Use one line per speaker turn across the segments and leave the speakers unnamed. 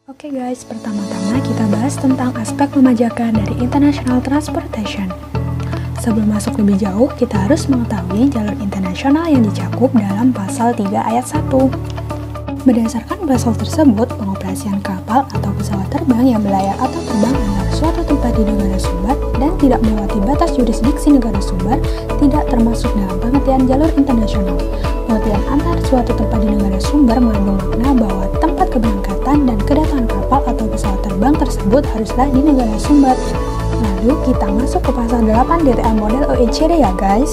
Oke guys, pertama-tama kita bahas tentang aspek pemajakan dari International Transportation. Sebelum masuk lebih jauh, kita harus mengetahui jalur internasional yang dicakup dalam pasal 3 ayat 1. Berdasarkan pasal tersebut, pengoperasian kapal atau pesawat terbang yang berlayar atau terbang antar suatu tempat di negara sumber dan tidak melewati batas jurisdiksi negara sumber tidak termasuk dalam pengertian jalur internasional. Pengertian antar suatu tempat di negara sumber mengandung makna bahwa tempat keberangkatan dan kedatangan kapal atau pesawat terbang tersebut haruslah di negara sumber. Lalu kita masuk ke pasal 8 DTA model OECD ya guys.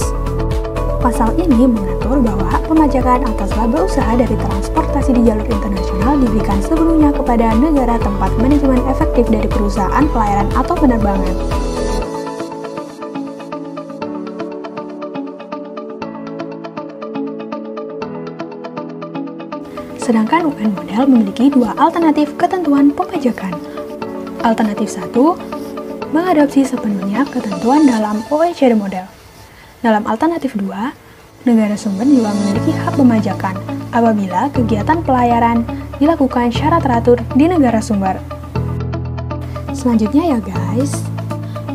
Pasal ini mengatur bahwa hak pemajakan atas laba usaha dari transportasi di jalur internasional diberikan sebelumnya kepada negara tempat manajemen efektif dari perusahaan pelayaran atau penerbangan. Sedangkan UN model memiliki dua alternatif ketentuan pemajakan. Alternatif 1, mengadopsi sepenuhnya ketentuan dalam OECD model. Dalam alternatif 2, negara sumber juga memiliki hak pemajakan apabila kegiatan pelayaran dilakukan secara teratur di negara sumber. Selanjutnya ya guys,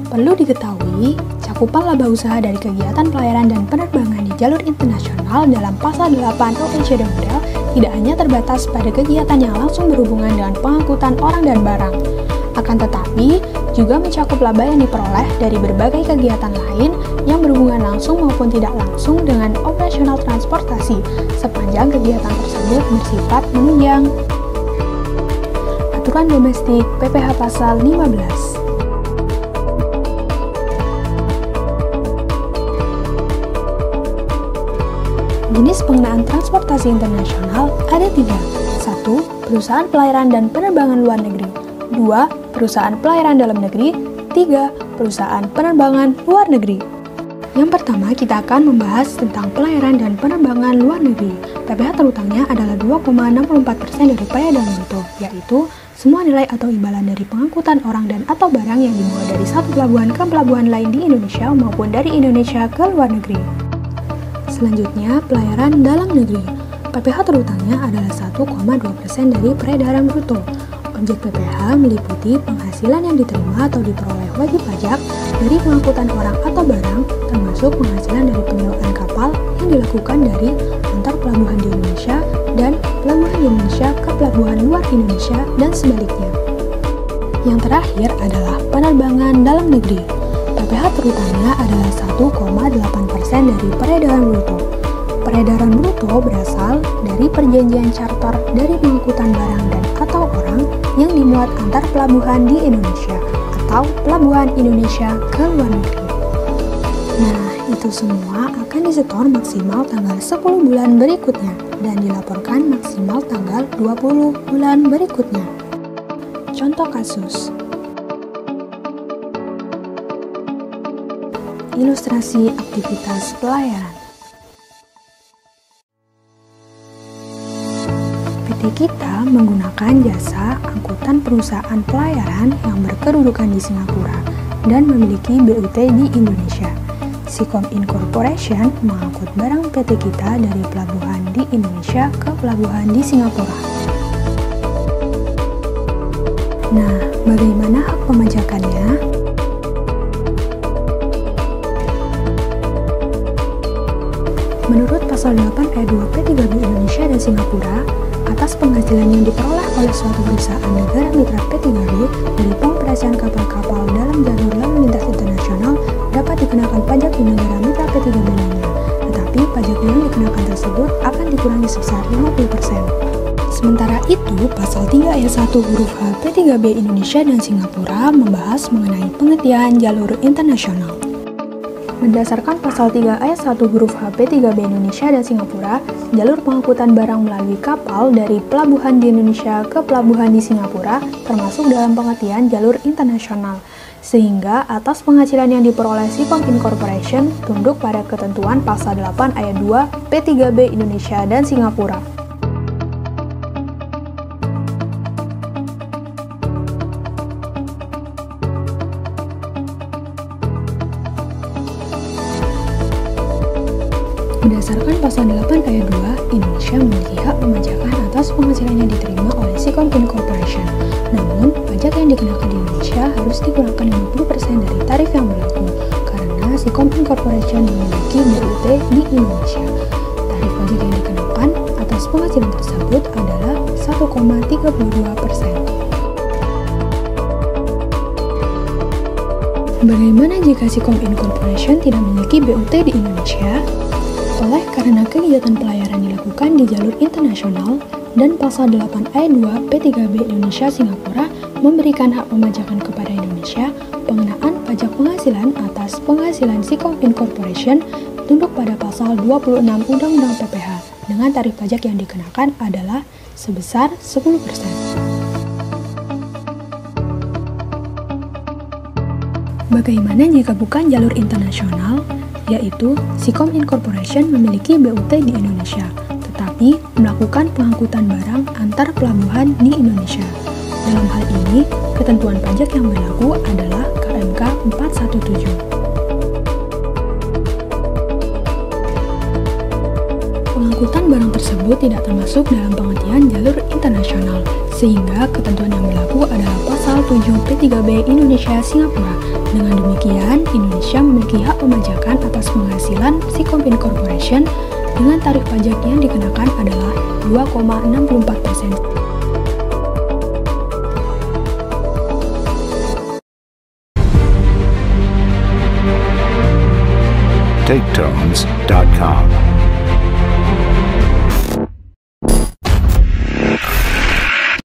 perlu diketahui cakupan laba usaha dari kegiatan pelayaran dan penerbangan di jalur internasional dalam pasal 8 OECD model tidak hanya terbatas pada kegiatan yang langsung berhubungan dengan pengangkutan orang dan barang, akan tetapi juga mencakup laba yang diperoleh dari berbagai kegiatan lain yang berhubungan langsung maupun tidak langsung dengan operasional transportasi sepanjang kegiatan tersebut bersifat menunjang. Aturan domestik PPH Pasal 15. Jenis pengenaan transportasi internasional ada 3. 1. Perusahaan pelayaran dan penerbangan luar negeri. 2. Perusahaan pelayaran dalam negeri. 3. Perusahaan penerbangan luar negeri. Yang pertama, kita akan membahas tentang pelayaran dan penerbangan luar negeri. PPH terutangnya adalah 2,64% dari paya dalam bruto, yaitu semua nilai atau imbalan dari pengangkutan orang dan atau barang yang dibawa dari satu pelabuhan ke pelabuhan lain di Indonesia maupun dari Indonesia ke luar negeri. Selanjutnya, pelayaran dalam negeri. PPH terutangnya adalah 1,2% dari peredaran bruto. Objek PPH meliputi penghasilan yang diterima atau diperoleh wajib pajak dari pengangkutan orang atau barang, termasuk penghasilan dari penyewaan kapal yang dilakukan dari antar pelabuhan di Indonesia dan pelabuhan di Indonesia ke pelabuhan luar Indonesia dan sebaliknya. Yang terakhir adalah penerbangan dalam negeri. PPH terutangnya adalah 1,8% dari peredaran bruto. Peredaran bruto berasal dari perjanjian charter dari pengangkutan barang dan atau orang yang dimuat antar pelabuhan di Indonesia atau pelabuhan Indonesia ke luar negeri. Nah, itu semua akan disetor maksimal tanggal 10 bulan berikutnya dan dilaporkan maksimal tanggal 20 bulan berikutnya. Contoh kasus. Ilustrasi aktivitas pelayaran. PT kita menggunakan jasa angkutan perusahaan pelayaran yang berkedudukan di Singapura dan memiliki BUT di Indonesia. Sikom Incorporation mengangkut barang PT kita dari pelabuhan di Indonesia ke pelabuhan di Singapura. Nah, bagaimana hak pemajakannya? Menurut pasal 8 ayat 2 P3B Indonesia dan Singapura, atas penghasilan yang diperoleh oleh suatu perusahaan negara mitra P3B dari pengoperasian kapal-kapal dalam jalur lalu lintas internasional dapat dikenakan pajak di negara mitra P3B lainnya, tetapi pajak yang dikenakan tersebut akan dikurangi sebesar 50%. Sementara itu, pasal 3 ayat 1 huruf H P3B Indonesia dan Singapura membahas mengenai pengertian jalur internasional. Berdasarkan pasal 3 ayat 1 huruf H P3B Indonesia dan Singapura, jalur pengangkutan barang melalui kapal dari pelabuhan di Indonesia ke pelabuhan di Singapura termasuk dalam pengertian jalur internasional, sehingga atas penghasilan yang diperoleh Sikom Incorporation tunduk pada ketentuan pasal 8 ayat 2 P3B Indonesia dan Singapura. Berdasarkan pasal 8 ayat 2, Indonesia memiliki hak pemajakan atas penghasilan yang diterima oleh Sikom Incorporation. Namun, pajak yang dikenakan di Indonesia harus dikenakan 50% dari tarif yang berlaku, karena Sikom Incorporation memiliki BUT di Indonesia. Tarif pajak yang dikenakan atas penghasilan tersebut adalah 1,32%. Bagaimana jika Sikom Incorporation tidak memiliki BUT di Indonesia? Oleh karena kegiatan pelayaran dilakukan di jalur internasional dan pasal 8 ayat 2 P3B Indonesia Singapura memberikan hak pemajakan kepada Indonesia, pengenaan pajak penghasilan atas penghasilan Sikom Incorporation tunduk pada pasal 26 Undang-Undang PPH dengan tarif pajak yang dikenakan adalah sebesar 10%. Bagaimana jika bukan jalur internasional? Yaitu Sikom Incorporation memiliki BUT di Indonesia, tetapi melakukan pengangkutan barang antar pelabuhan di Indonesia. Dalam hal ini, ketentuan pajak yang berlaku adalah KMK 417. Pengangkutan barang tersebut tidak termasuk dalam pengertian jalur internasional, sehingga ketentuan yang berlaku adalah pasal 7 P3B Indonesia Singapura. Dengan demikian, Indonesia memiliki hak pemajakan atas penghasilan Sikom Incorporation dengan tarif pajak yang dikenakan adalah 2,64%.
TakeTones.com